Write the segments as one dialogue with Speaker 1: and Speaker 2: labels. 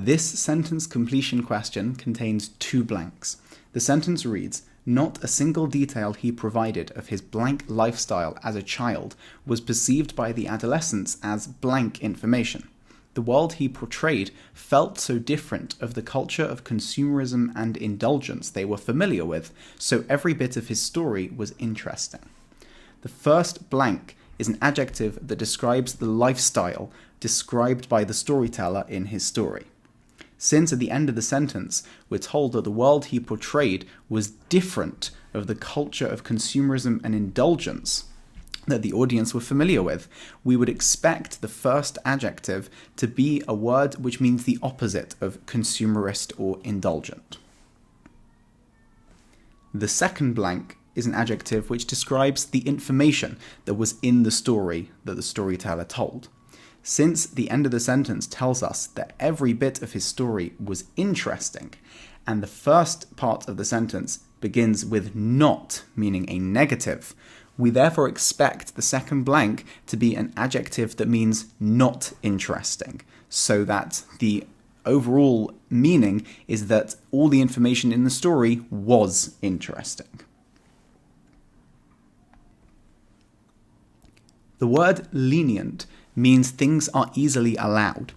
Speaker 1: This sentence completion question contains 2 blanks. The sentence reads, "Not a single detail he provided of his blank lifestyle as a child was perceived by the adolescents as blank information. The world he portrayed felt so different of the culture of consumerism and indulgence they were familiar with, so every bit of his story was interesting." The first blank is an adjective that describes the lifestyle described by the storyteller in his story. Since at the end of the sentence, we're told that the world he portrayed was different of the culture of consumerism and indulgence that the audience were familiar with, we would expect the first adjective to be a word which means the opposite of consumerist or indulgent. The second blank is an adjective which describes the information that was in the story that the storyteller told. Since the end of the sentence tells us that every bit of his story was interesting, and the first part of the sentence begins with not, meaning a negative, we therefore expect the second blank to be an adjective that means not interesting, so that the overall meaning is that all the information in the story was interesting. The word lenient means things are easily allowed.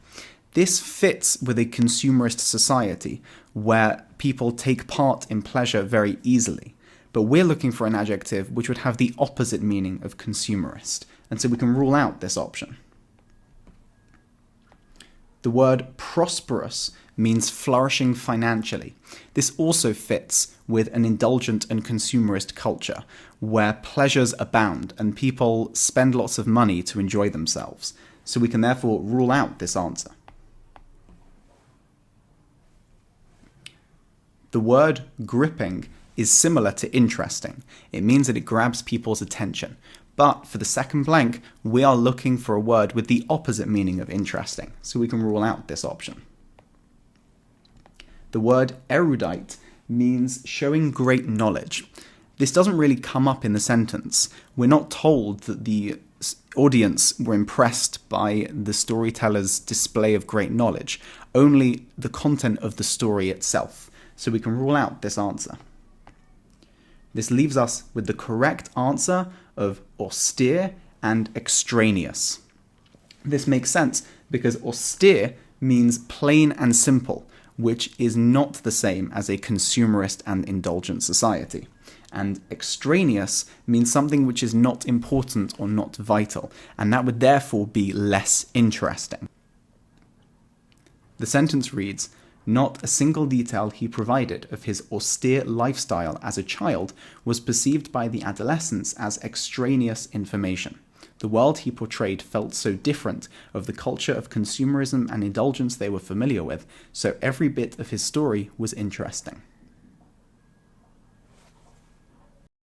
Speaker 1: This fits with a consumerist society where people take part in pleasure very easily. But we're looking for an adjective which would have the opposite meaning of consumerist, and so we can rule out this option. The word prosperous means flourishing financially. This also fits with an indulgent and consumerist culture, where pleasures abound and people spend lots of money to enjoy themselves, so we can therefore rule out this answer. The word gripping is similar to interesting. It means that it grabs people's attention. But for the second blank, we are looking for a word with the opposite meaning of interesting, so we can rule out this option. The word erudite means showing great knowledge. This doesn't really come up in the sentence. We're not told that the audience were impressed by the storyteller's display of great knowledge, only the content of the story itself, so we can rule out this answer. This leaves us with the correct answer of austere and extraneous. This makes sense because austere means plain and simple, which is not the same as a consumerist and indulgent society. And extraneous means something which is not important or not vital, and that would therefore be less interesting. The sentence reads, "Not a single detail he provided of his austere lifestyle as a child was perceived by the adolescents as extraneous information. The world he portrayed felt so different of the culture of consumerism and indulgence they were familiar with, so every bit of his story was interesting."